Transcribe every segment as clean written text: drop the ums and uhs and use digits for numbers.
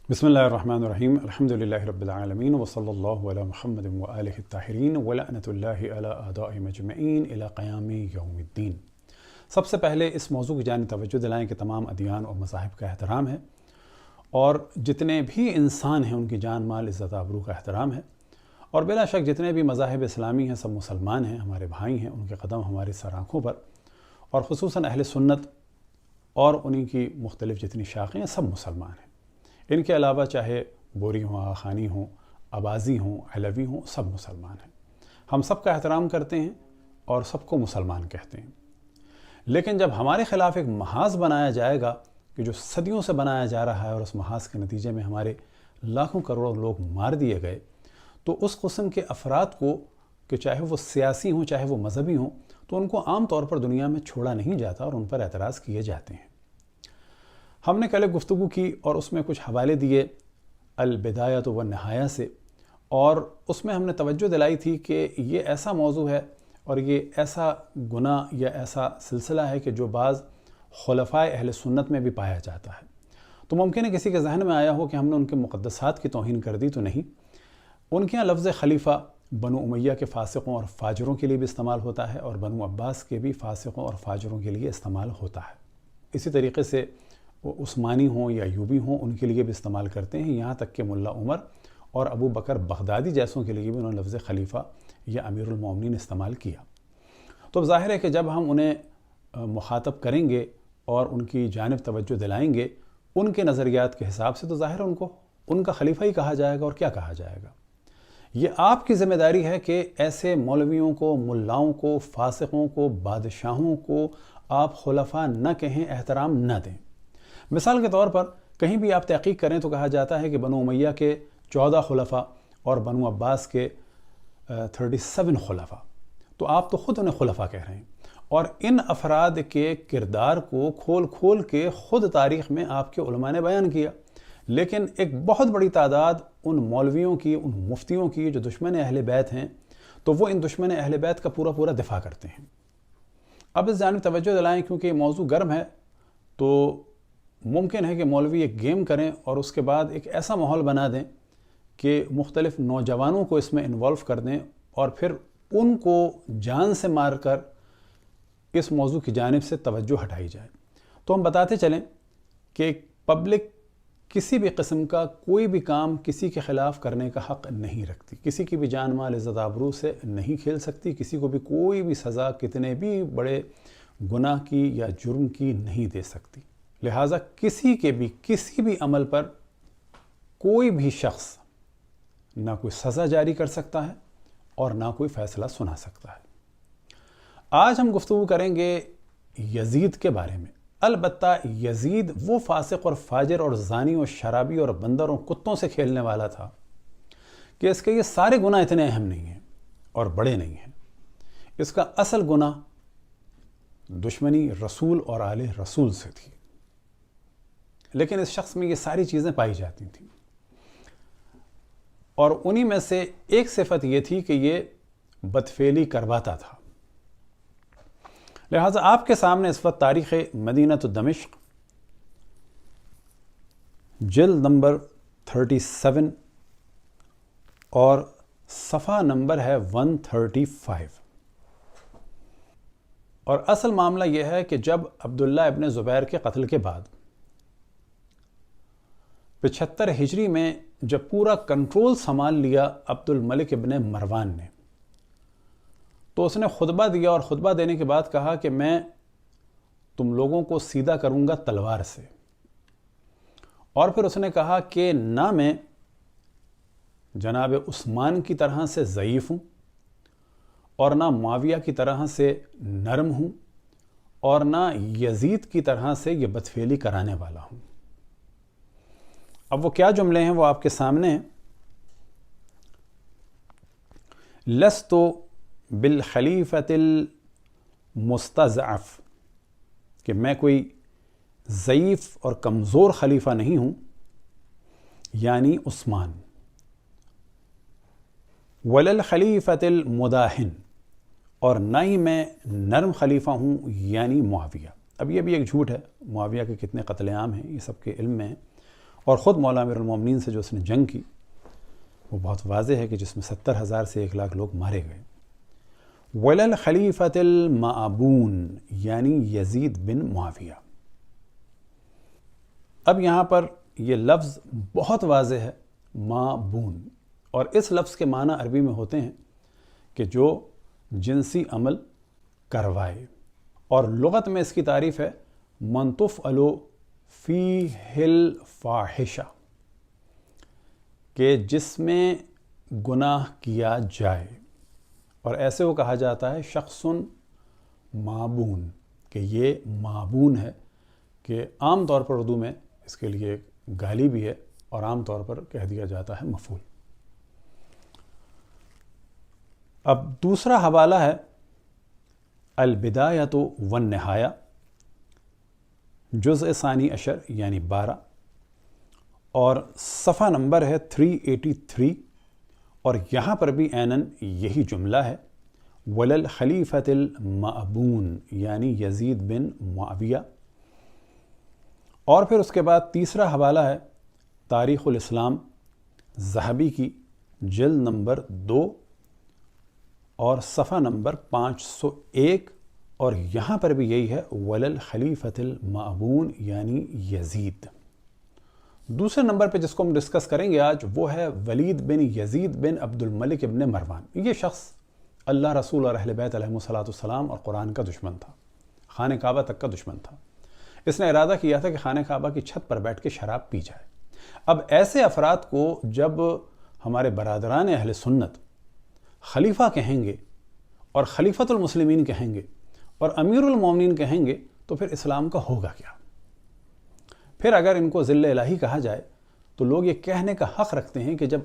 بسم اللہ الرحمن الرحیم الحمد للہ رب العالمین وصلی اللہ علی محمد وآلہ الطاہرین ولعنۃ اللہ علی اعدائهم اجمعین الی قیام یوم الدین۔ سب سے پہلے اس موضوع کی جانب توجہ دلائیں کہ تمام ادیان اور مذاہب کا احترام ہے اور جتنے بھی انسان ہیں ان کی جان مال عزت آبرو کا احترام ہے، اور بلا شک جتنے بھی مذاہب اسلامی ہیں سب مسلمان ہیں، ہمارے بھائی ہیں، ان کے قدم ہماری سر آنکھوں پر، اور خصوصاً اہل سنت اور انہی کی مختلف جتنی شاخیں ہیں سب مسلمان ہیں۔ ان کے علاوہ چاہے بوری ہوں، آخانی ہوں، آبازی ہوں، علوی ہوں، سب مسلمان ہیں۔ ہم سب کا احترام کرتے ہیں اور سب کو مسلمان کہتے ہیں، لیکن جب ہمارے خلاف ایک محاذ بنایا جائے گا کہ جو صدیوں سے بنایا جا رہا ہے اور اس محاذ کے نتیجے میں ہمارے لاکھوں کروڑوں لوگ مار دیے گئے، تو اس قسم کے افراد کو کہ چاہے وہ سیاسی ہوں چاہے وہ مذہبی ہوں، تو ان کو عام طور پر دنیا میں چھوڑا نہیں جاتا اور ان پر اعتراض کیے جاتے ہیں۔ ہم نے کل ایک گفتگو کی اور اس میں کچھ حوالے دیے البدایۃ والنہایہ سے، اور اس میں ہم نے توجہ دلائی تھی کہ یہ ایسا موضوع ہے اور یہ ایسا گناہ یا ایسا سلسلہ ہے کہ جو بعض خلفائے اہل سنت میں بھی پایا جاتا ہے۔ تو ممکن ہے کسی کے ذہن میں آیا ہو کہ ہم نے ان کے مقدسات کی توہین کر دی، تو نہیں۔ ان کے یہاں لفظ خلیفہ بنو امیہ کے فاسقوں اور فاجروں کے لیے بھی استعمال ہوتا ہے اور بنو عباس کے بھی فاسقوں اور فاجروں کے لیے استعمال ہوتا ہے۔ اسی طریقے سے وہ عثمانی ہوں یا ایوبی ہوں ان کے لیے بھی استعمال کرتے ہیں، یہاں تک کہ ملا عمر اور ابو بکر بغدادی جیسوں کے لیے بھی انہوں نے لفظ خلیفہ یا امیر المومنین استعمال کیا۔ تو اب ظاہر ہے کہ جب ہم انہیں مخاطب کریں گے اور ان کی جانب توجہ دلائیں گے ان کے نظریات کے حساب سے، تو ظاہر ان کو ان کا خلیفہ ہی کہا جائے گا، اور کیا کہا جائے گا۔ یہ آپ کی ذمہ داری ہے کہ ایسے مولویوں کو، ملاؤں کو، فاسقوں کو، بادشاہوں کو آپ خلفاء نہ کہیں، احترام نہ دیں۔ مثال کے طور پر کہیں بھی آپ تحقیق کریں تو کہا جاتا ہے کہ بنو امیہ کے 14 خلفاء اور بنو عباس کے 37 خلفاء، تو آپ تو خود انہیں خلفاء کہہ رہے ہیں، اور ان افراد کے کردار کو کھول کھول کے خود تاریخ میں آپ کے علماء نے بیان کیا، لیکن ایک بہت بڑی تعداد ان مولویوں کی، ان مفتیوں کی جو دشمن اہل بیت ہیں، تو وہ ان دشمن اہل بیت کا پورا پورا دفاع کرتے ہیں۔ اب اس جانب توجہ دلائیں کیونکہ یہ موضوع گرم ہے، تو ممکن ہے کہ مولوی ایک گیم کریں اور اس کے بعد ایک ایسا ماحول بنا دیں کہ مختلف نوجوانوں کو اس میں انوالو کر دیں اور پھر ان کو جان سے مار کر اس موضوع کی جانب سے توجہ ہٹائی جائے۔ تو ہم بتاتے چلیں کہ پبلک کسی بھی قسم کا کوئی بھی کام کسی کے خلاف کرنے کا حق نہیں رکھتی، کسی کی بھی جان مال عزت آبرو سے نہیں کھیل سکتی، کسی کو بھی کوئی بھی سزا کتنے بھی بڑے گناہ کی یا جرم کی نہیں دے سکتی۔ لہٰذا کسی بھی عمل پر کوئی بھی شخص نہ کوئی سزا جاری کر سکتا ہے اور نہ کوئی فیصلہ سنا سکتا ہے۔ آج ہم گفتگو کریں گے یزید کے بارے میں۔ البتہ یزید وہ فاسق اور فاجر اور زانی اور شرابی اور بندر اور کتوں سے کھیلنے والا تھا کہ اس کے یہ سارے گناہ اتنے اہم نہیں ہیں اور بڑے نہیں ہیں۔ اس کا اصل گناہ دشمنی رسول اور آل رسول سے تھی، لیکن اس شخص میں یہ ساری چیزیں پائی جاتی تھیں، اور انہی میں سے ایک صفت یہ تھی کہ یہ بدفعلی کرواتا تھا۔ لہٰذا آپ کے سامنے اس وقت تاریخ مدینہ دمشق جلد نمبر 37 اور صفحہ نمبر ہے 135، اور اصل معاملہ یہ ہے کہ جب عبداللہ ابن زبیر کے قتل کے بعد 75 ہجری میں جب پورا کنٹرول سنبھال لیا عبد الملک ابن مروان نے، تو اس نے خطبہ دیا اور خطبہ دینے کے بعد کہا کہ میں تم لوگوں کو سیدھا کروں گا تلوار سے، اور پھر اس نے کہا کہ نہ میں جناب عثمان کی طرح سے ضعیف ہوں اور نہ معاویہ کی طرح سے نرم ہوں اور نہ یزید کی طرح سے یہ بدفعلی کرانے والا ہوں۔ اب وہ کیا جملے ہیں وہ آپ کے سامنے ہیں۔ لست بالخلیفۃ المستضعف، کہ میں کوئی ضعیف اور کمزور خلیفہ نہیں ہوں، یعنی عثمان، ولا الخلیفۃ المداہن، اور نہ ہی میں نرم خلیفہ ہوں یعنی معاویہ۔ اب یہ بھی ایک جھوٹ ہے، معاویہ کے کتنے قتل عام ہیں یہ سب کے علم میں ہیں، اور خود مولا امیر المومنین سے جو اس نے جنگ کی وہ بہت واضح ہے کہ جس میں 70,000 سے 1,00,000 لوگ مارے گئے. وَلَلْخَلِيفَةِ الْمَأْبُونِ یعنی یزید بن معاویہ. اب یہاں پر یہ لفظ بہت واضح ہے، مابون، اور اس لفظ کے معنی عربی میں ہوتے ہیں کہ جو جنسی عمل کروائے، اور لغت میں اس کی تعریف ہے من تفعل فیہ الفاحشہ، کہ جس میں گناہ کیا جائے. اور ایسے وہ کہا جاتا ہے شخص مابون، کہ یہ مابون ہے، کہ عام طور پر اردو میں اس کے لیے گالی بھی ہے اور عام طور پر کہہ دیا جاتا ہے مفعول. اب دوسرا حوالہ ہے البدایۃ والنہایہ، جزء ثانی عشر یعنی 12، اور صفحہ نمبر ہے 383، اور یہاں پر بھی عیناً یہی جملہ ہے وَلَلْخَلِيفَةِ الْمَأْبُونِ یعنی یزید بن معاویہ. اور پھر اس کے بعد تیسرا حوالہ ہے تاریخ الاسلام ذہبی کی جلد نمبر 2 اور صفحہ نمبر 501، اور یہاں پر بھی یہی ہے وَلَلْخَلِيفَةِ الْمَأْبُونِ یعنی یزید. دوسرے نمبر پہ جس کو ہم ڈسکس کریں گے آج وہ ہے ولید بن یزید بن عبد الملک ابن مروان. یہ شخص اللہ رسول اور اہل بیت علیہم السلام اور قرآن کا دشمن تھا، خانہ کعبہ تک کا دشمن تھا. اس نے ارادہ کیا تھا کہ خانہ کعبہ کی چھت پر بیٹھ کے شراب پی جائے. اب ایسے افراد کو جب ہمارے برادران اہل سنت خلیفہ کہیں گے اور خلیفۃ المسلمین کہیں گے اور امیر المومنین کہیں گے تو پھر اسلام کا ہوگا کیا؟ پھر اگر ان کو ذل الہی کہا جائے تو لوگ یہ کہنے کا حق رکھتے ہیں کہ جب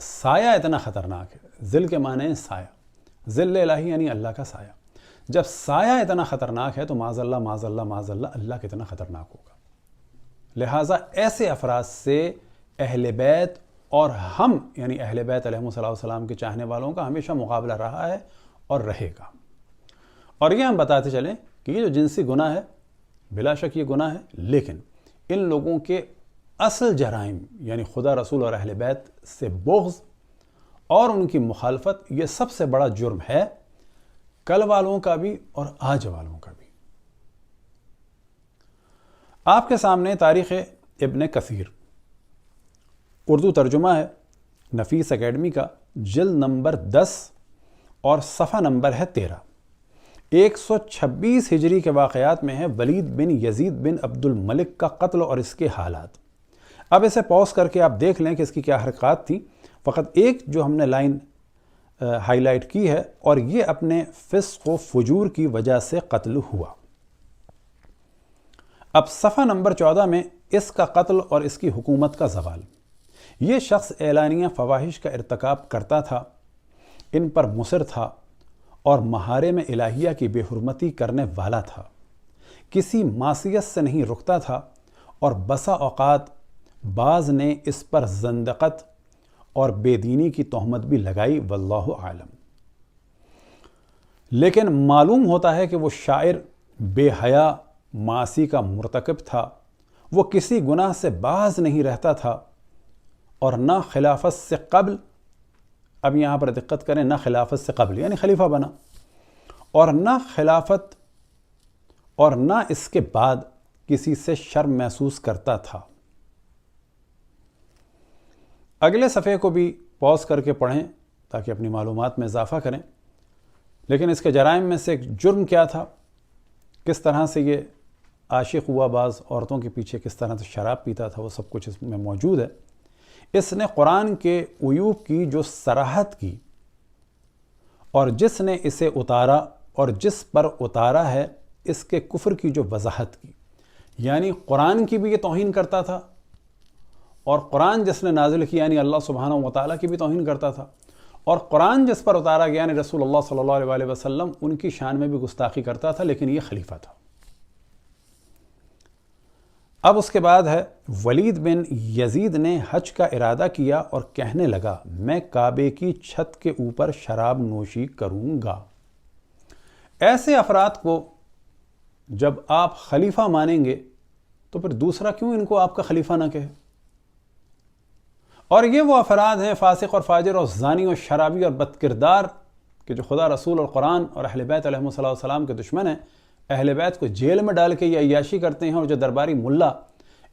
سایہ اتنا خطرناک ہے، ذل کے معنی ہے سایہ، ذل الہی یعنی اللہ کا سایہ، جب سایہ اتنا خطرناک ہے تو معاذ اللہ معاذ اللہ معاذ اللہ اللہ کتنا خطرناک ہوگا. لہٰذا ایسے افراد سے اہل بیت اور ہم یعنی اہل بیت علیہم السلام کے چاہنے والوں کا ہمیشہ مقابلہ رہا ہے اور رہے گا. اور یہ ہم بتاتے چلیں کہ یہ جو جنسی گناہ ہے بلا شک یہ گناہ ہے، لیکن ان لوگوں کے اصل جرائم یعنی خدا رسول اور اہل بیت سے بغض اور ان کی مخالفت یہ سب سے بڑا جرم ہے، کل والوں کا بھی اور آج والوں کا بھی. آپ کے سامنے تاریخ ابن کثیر اردو ترجمہ ہے نفیس اکیڈمی کا، جلد نمبر 10 اور صفحہ نمبر ہے 13. 126 ہجری کے واقعات میں ہے ولید بن یزید بن عبد الملک کا قتل اور اس کے حالات. اب اسے پوز کر کے آپ دیکھ لیں کہ اس کی کیا حرکات تھی. فقط ایک جو ہم نے لائن ہائی لائٹ کی ہے، اور یہ اپنے فسق و فجور کی وجہ سے قتل ہوا. اب صفحہ نمبر 14 میں اس کا قتل اور اس کی حکومت کا زوال. یہ شخص اعلانیہ فواحش کا ارتکاب کرتا تھا، ان پر مصر تھا اور محارم الہیہ کی بے حرمتی کرنے والا تھا. کسی معصیت سے نہیں رکتا تھا، اور بسا اوقات بعض نے اس پر زندقت اور بے دینی کی تہمت بھی لگائی، واللہ عالم. لیکن معلوم ہوتا ہے کہ وہ شاعر بے حیا معاصی کا مرتکب تھا. وہ کسی گناہ سے باز نہیں رہتا تھا، اور نہ خلافت سے قبل، اب یہاں پر دقت کریں، نہ خلافت سے قبل یعنی خلیفہ بنا، اور نہ خلافت اور نہ اس کے بعد کسی سے شرم محسوس کرتا تھا. اگلے صفحے کو بھی پوز کر کے پڑھیں تاکہ اپنی معلومات میں اضافہ کریں. لیکن اس کے جرائم میں سے ایک جرم کیا تھا، کس طرح سے یہ عاشق ہوا، بعض عورتوں کے پیچھے کس طرح سے شراب پیتا تھا، وہ سب کچھ اس میں موجود ہے. اس نے قرآن کے عیوب کی جو صراحت کی، اور جس نے اسے اتارا اور جس پر اتارا ہے اس کے کفر کی جو وضاحت کی. یعنی قرآن کی بھی یہ توہین کرتا تھا، اور قرآن جس نے نازل کیا یعنی اللہ سبحانہ و تعالیٰ کی بھی توہین کرتا تھا، اور قرآن جس پر اتارا گیا یعنی رسول اللہ صلی اللہ علیہ وسلم ان کی شان میں بھی گستاخی کرتا تھا، لیکن یہ خلیفہ تھا. اب اس کے بعد ہے ولید بن یزید نے حج کا ارادہ کیا اور کہنے لگا میں کعبے کی چھت کے اوپر شراب نوشی کروں گا. ایسے افراد کو جب آپ خلیفہ مانیں گے تو پھر دوسرا کیوں ان کو آپ کا خلیفہ نہ کہے؟ اور یہ وہ افراد ہیں فاسق اور فاجر اور زانی اور شرابی اور بد کردار کہ جو خدا، رسول اور قرآن اور اہل بیت علیہ السلام کے دشمن ہیں، اہل بیت کو جیل میں ڈال کے یہ عیاشی کرتے ہیں، اور جو درباری ملا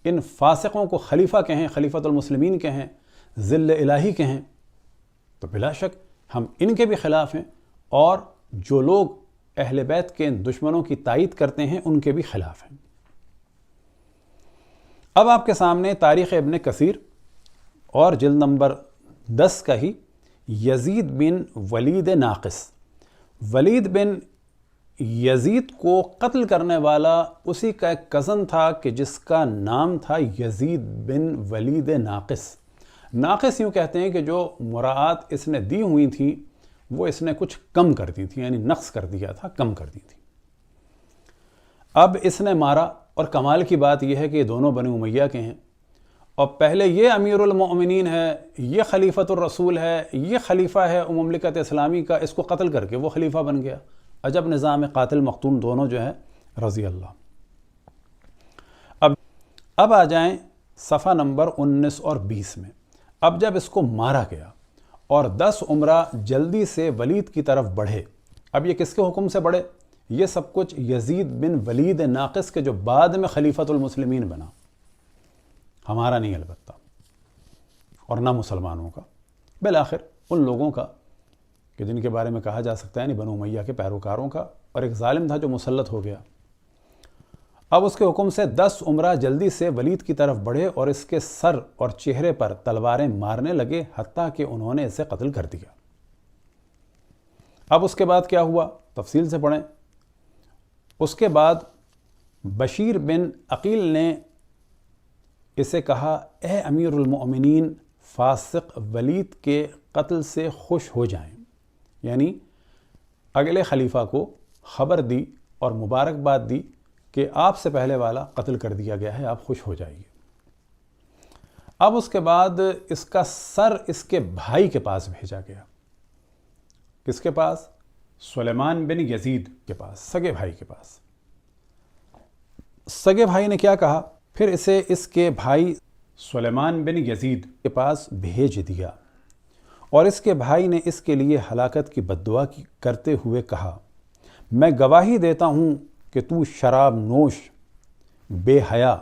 ان فاسقوں کو خلیفہ کہیں، خلیفۃ المسلمین کہیں، ذل الہی کہیں، تو بلا شک ہم ان کے بھی خلاف ہیں، اور جو لوگ اہل بیت کے ان دشمنوں کی تائید کرتے ہیں ان کے بھی خلاف ہیں۔ اب آپ کے سامنے تاریخ ابن کثیر اور جلد نمبر 10 کا ہی یزید بن ولید ناقص، ولید بن یزید کو قتل کرنے والا اسی کا ایک کزن تھا کہ جس کا نام تھا یزید بن ولید ناقص۔ ناقص یوں کہتے ہیں کہ جو مراعات اس نے دی ہوئی تھیں وہ اس نے کچھ کم کر دی تھی، یعنی نقص کر دیا تھا، کم کر دی تھی۔ اب اس نے مارا، اور کمال کی بات یہ ہے کہ یہ دونوں بنی امیہ کے ہیں، اور پہلے یہ امیر المؤمنین ہے، یہ خلیفۃ الرسول ہے، یہ خلیفہ ہے مملکت اسلامی کا، اس کو قتل کر کے وہ خلیفہ بن گیا۔ عجب نظام قاتل مقتول دونوں جو ہے رضی اللہ۔ اب آ جائیں صفحہ نمبر 19 اور 20 میں۔ اب جب اس کو مارا گیا اور 10 امراء جلدی سے ولید کی طرف بڑھے، اب یہ کس کے حکم سے بڑھے؟ یہ سب کچھ یزید بن ولید ناقص کے جو بعد میں خلیفۃ المسلمین بنا، ہمارا نہیں البتہ، اور نہ مسلمانوں کا، بالآخر ان لوگوں کا کہ جن کے بارے میں کہا جا سکتا ہے نہیں بنو امیہ کے پیروکاروں کا، اور ایک ظالم تھا جو مسلط ہو گیا۔ اب اس کے حکم سے 10 امراء جلدی سے ولید کی طرف بڑھے اور اس کے سر اور چہرے پر تلواریں مارنے لگے، حتیٰ کہ انہوں نے اسے قتل کر دیا۔ اب اس کے بعد کیا ہوا تفصیل سے پڑھیں۔ اس کے بعد بشیر بن عقیل نے اسے کہا، اے امیر المؤمنین، فاسق ولید کے قتل سے خوش ہو جائیں، یعنی اگلے خلیفہ کو خبر دی اور مبارکباد دی کہ آپ سے پہلے والا قتل کر دیا گیا ہے، آپ خوش ہو جائیے۔ اب اس کے بعد اس کا سر اس کے بھائی کے پاس بھیجا گیا۔ کس کے پاس؟ سلیمان بن یزید کے پاس، سگے بھائی کے پاس۔ سگے بھائی نے کیا کہا؟ پھر اسے اس کے بھائی سلیمان بن یزید کے پاس بھیج دیا، اور اس کے بھائی نے اس کے لیے ہلاکت کی بد دعا کرتے ہوئے کہا، میں گواہی دیتا ہوں کہ تو شراب نوش، بے حیا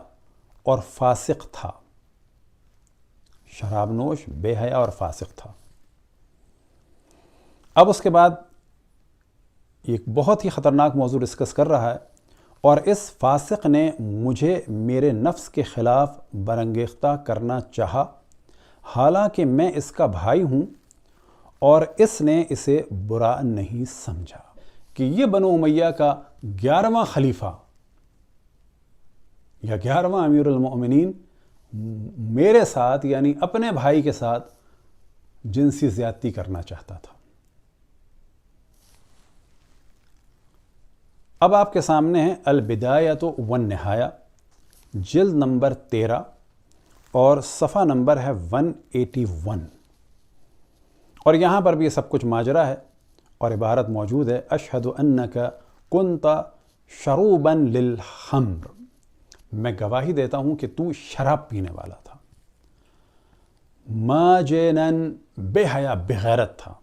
اور فاسق تھا۔ شراب نوش، بے حیا اور فاسق تھا۔ اب اس کے بعد ایک بہت ہی خطرناک موضوع ڈسکس کر رہا ہے، اور اس فاسق نے مجھے میرے نفس کے خلاف برانگیختہ کرنا چاہا، حالانکہ میں اس کا بھائی ہوں، اور اس نے اسے برا نہیں سمجھا۔ کہ یہ بنو امیہ کا 11واں خلیفہ یا 11واں امیر المؤمنین میرے ساتھ، یعنی اپنے بھائی کے ساتھ جنسی زیادتی کرنا چاہتا تھا۔ اب آپ کے سامنے ہے البدایۃ والنہایہ، جلد نمبر 13 اور صفحہ نمبر ہے 181، اور یہاں پر بھی یہ سب کچھ ماجرا ہے، اور عبارت موجود ہے، اشہد انک کنت شروبا للخمر، میں گواہی دیتا ہوں کہ تو شراب پینے والا تھا، ماجنا، بے حیا بغیرت تھا،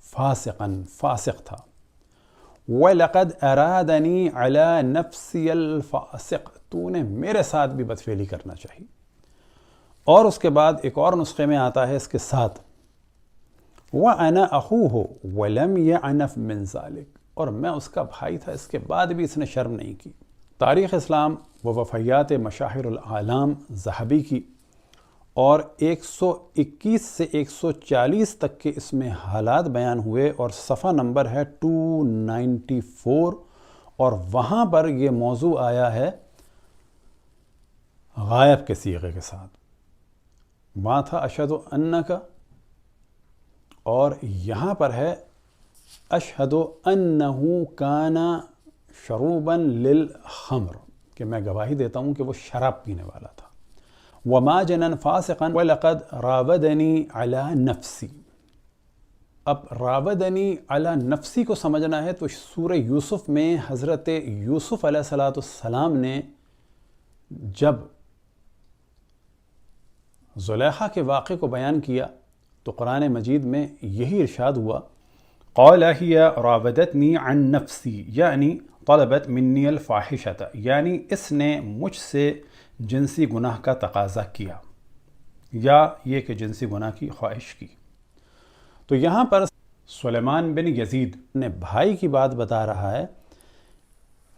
فاسقا، فاسق تھا، وَلَقَدْ أَرَادَنِي عَلَى نَفْسِيَ الْفَاسِقِ، تو نے میرے ساتھ بھی بدفعلی کرنا چاہیے۔ اور اس کے بعد ایک اور نسخے میں آتا ہے اس کے ساتھ، وَأَنَا أَخُوهُ وَلَمْ يَعْنَفْ مِنْ ذَلِكَ، اور میں اس کا بھائی تھا، اس کے بعد بھی اس نے شرم نہیں کی۔ تاریخ اسلام و وفیات مشاہیر العالم ذہبی کی، اور 121 سے 140 تک کے اس میں حالات بیان ہوئے، اور صفحہ نمبر ہے 294، اور وہاں پر یہ موضوع آیا ہے غائب کے صیغے کے ساتھ۔ وہاں تھا اشہد انک، اور یہاں پر ہے اشہد انہ کان شروبا للخمر، کہ میں گواہی دیتا ہوں کہ وہ شراب پینے والا تھا۔ وماجنا فاسقا ولقد راودنی علی نفسی، اب راودنی علی نفسی کو سمجھنا ہے تو سورہ یوسف میں حضرت یوسف علیہ السلام نے جب زلیخا کے واقعے کو بیان کیا تو قرآن مجید میں یہی ارشاد ہوا، قال ہی راودتنی عن نفسی، یعنی طلبت منی الفاحشۃ، یعنی اس نے مجھ سے جنسی گناہ کا تقاضا کیا، یا یہ کہ جنسی گناہ کی خواہش کی۔ تو یہاں پر سلیمان بن یزید نے بھائی کی بات بتا رہا ہے،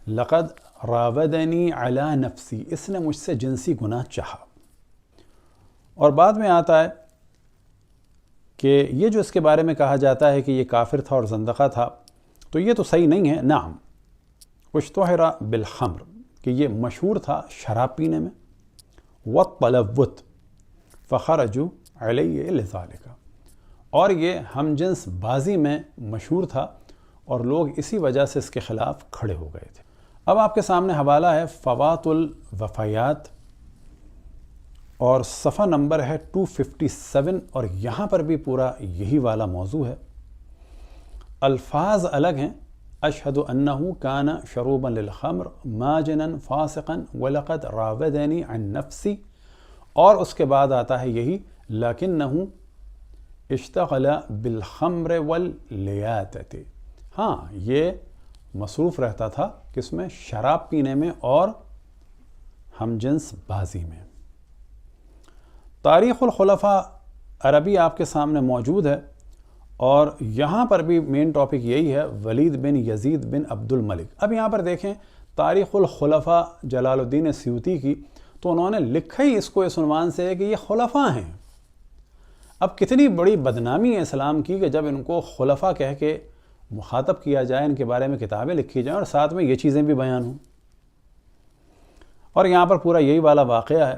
لقد راودنی علی نفسی، اس نے مجھ سے جنسی گناہ چاہا۔ اور بعد میں آتا ہے کہ یہ جو اس کے بارے میں کہا جاتا ہے کہ یہ کافر تھا اور زندقہ تھا، تو یہ تو صحیح نہیں ہے۔ نعم اشتہر بالخمر، کہ یہ مشہور تھا شراب پینے میں، والتلوث فخرجوا علیہ لذالک، اور یہ ہم جنس بازی میں مشہور تھا اور لوگ اسی وجہ سے اس کے خلاف کھڑے ہو گئے تھے۔ اب آپ کے سامنے حوالہ ہے فوات الوفیات، اور صفحہ نمبر ہے 257، اور یہاں پر بھی پورا یہی والا موضوع ہے۔ الفاظ الگ ہیں، اشہد انہ کان شروبا للخمر ماجنا فاسقا ولقد راودنی عن نفسی، اور اس کے بعد آتا ہے یہی لیکنہ اشتغل بالخمر واللیاتۃ، ہاں یہ مصروف رہتا تھا کس میں؟ شراب پینے میں اور ہم جنس بازی میں۔ تاریخ الخلفاء عربی آپ کے سامنے موجود ہے، اور یہاں پر بھی مین ٹاپک یہی ہے، ولید بن یزید بن عبد الملک۔ اب یہاں پر دیکھیں تاریخ الخلفاء جلال الدین سیوطی کی، تو انہوں نے لکھا ہی اس کو اس عنوان سے ہے کہ یہ خلفاء ہیں۔ اب کتنی بڑی بدنامی ہے اسلام کی کہ جب ان کو خلفاء کہہ کے مخاطب کیا جائے، ان کے بارے میں کتابیں لکھی جائیں اور ساتھ میں یہ چیزیں بھی بیان ہوں۔ اور یہاں پر پورا یہی والا واقعہ ہے۔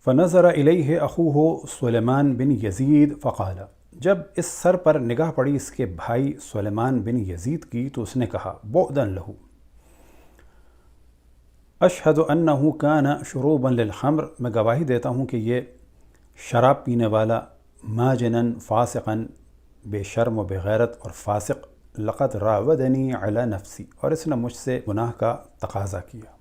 فنظر الیہ اخوہ سلیمان بن یزید فقال، جب اس سر پر نگاہ پڑی اس کے بھائی سلیمان بن یزید کی تو اس نے کہا، بعدا لہ اشہد انہ کان شروبا للخمر، میں گواہی دیتا ہوں کہ یہ شراب پینے والا، ماجنا فاسقا، بے شرم و بے غیرت اور فاسق، لقد راودنی علی نفسی، اور اس نے مجھ سے گناہ کا تقاضا کیا۔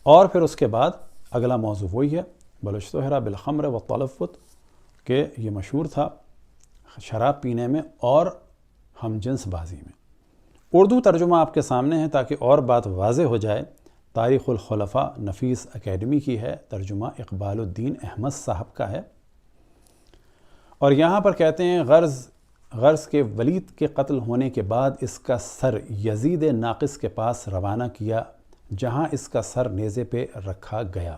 اور پھر اس کے بعد اگلا موضوع وہی ہے، بل اشتہر بالخمر والتلوث، کہ یہ مشہور تھا شراب پینے میں اور ہم جنس بازی میں۔ اردو ترجمہ آپ کے سامنے ہے تاکہ اور بات واضح ہو جائے۔ تاریخ الخلفاء نفیس اکیڈمی کی ہے، ترجمہ اقبال الدین احمد صاحب کا ہے، اور یہاں پر کہتے ہیں غرض کے ولید کے قتل ہونے کے بعد اس کا سر یزید ناقص کے پاس روانہ کیا، جہاں اس کا سر نیزے پہ رکھا گیا،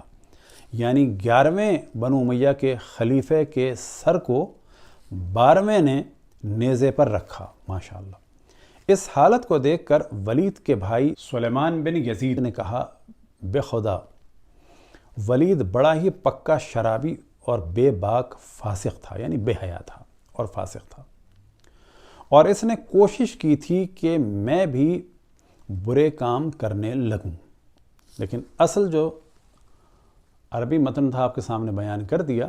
یعنی 11ویں بنو امیہ کے خلیفے کے سر کو 12ویں نے نیزے پر رکھا۔ ماشاءاللہ۔ اس حالت کو دیکھ کر ولید کے بھائی سلیمان بن یزید نے کہا، بے خدا ولید بڑا ہی پکا شرابی اور بے باک فاسق تھا، یعنی بے حیا تھا اور فاسق تھا، اور اس نے کوشش کی تھی کہ میں بھی برے کام کرنے لگوں، لیکن اصل جو عربی متن تھا آپ کے سامنے بیان کر دیا،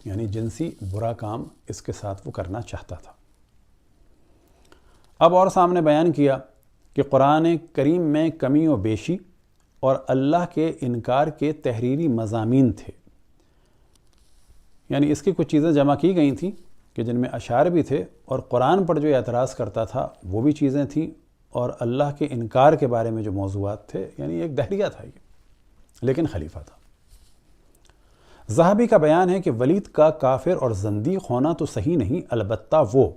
یعنی جنسی برا کام اس کے ساتھ وہ کرنا چاہتا تھا۔ اب اور سامنے بیان کیا کہ قرآن کریم میں کمی و بیشی اور اللہ کے انکار کے تحریری مضامین تھے، یعنی اس کی کچھ چیزیں جمع کی گئی تھیں کہ جن میں اشعار بھی تھے، اور قرآن پر جو اعتراض کرتا تھا وہ بھی چیزیں تھیں، اور اللہ کے انکار کے بارے میں جو موضوعات تھے، یعنی ایک دہریہ تھا یہ، لیکن خلیفہ تھا۔ ذہبی کا بیان ہے کہ ولید کا کافر اور زندیق ہونا تو صحیح نہیں، البتہ وہ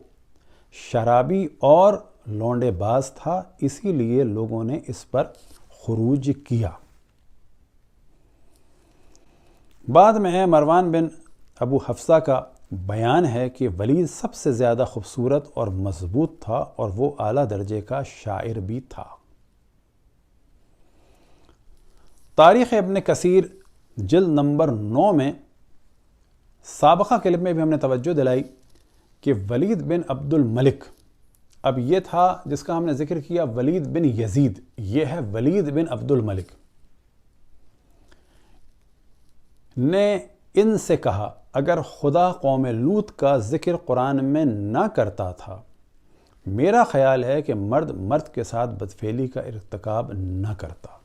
شرابی اور لونڈے باز تھا، اسی لیے لوگوں نے اس پر خروج کیا۔ بعد میں ہے مروان بن ابو حفصہ کا بیان ہے کہ ولید سب سے زیادہ خوبصورت اور مضبوط تھا، اور وہ اعلیٰ درجے کا شاعر بھی تھا۔ تاریخ ابن کثیر جلد نمبر 9 میں سابقہ کلپ میں بھی ہم نے توجہ دلائی کہ ولید بن عبد الملک، اب یہ تھا جس کا ہم نے ذکر کیا ولید بن یزید، یہ ہے ولید بن عبد الملک، نے ان سے کہا، اگر خدا قوم لوط کا ذکر قرآن میں نہ کرتا تھا، میرا خیال ہے کہ مرد کے ساتھ بدفعلی کا ارتکاب نہ کرتا۔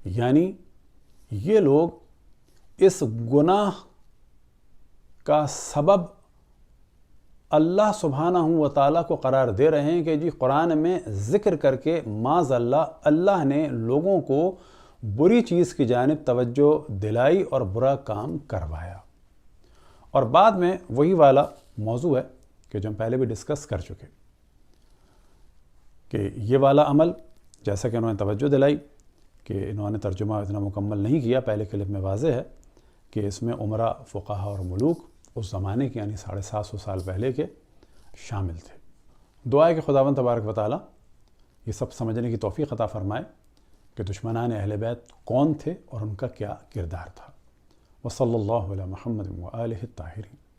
یعنی یہ لوگ اس گناہ کا سبب اللہ سبحانہ و تعالیٰ کو قرار دے رہے ہیں کہ جی قرآن میں ذکر کر کے معاذ اللہ نے لوگوں کو بری چیز کی جانب توجہ دلائی اور برا کام کروایا. اور بعد میں وہی والا موضوع ہے کہ جو ہم پہلے بھی ڈسکس کر چکے کہ یہ والا عمل جیسا کہ انہوں نے توجہ دلائی کہ انہوں نے ترجمہ اتنا مکمل نہیں کیا. پہلے کلپ میں واضح ہے کہ اس میں عمرا، فقہا اور ملوک اس زمانے کے یعنی 750 سال پہلے کے شامل تھے. دعا ہے کہ خداوند تبارک و تعالیٰ یہ سب سمجھنے کی توفیق عطا فرمائے کہ دشمنان اہل بیت کون تھے اور ان کا کیا کردار تھا. وصلی اللہ علی محمد و آلہ الطاہرین.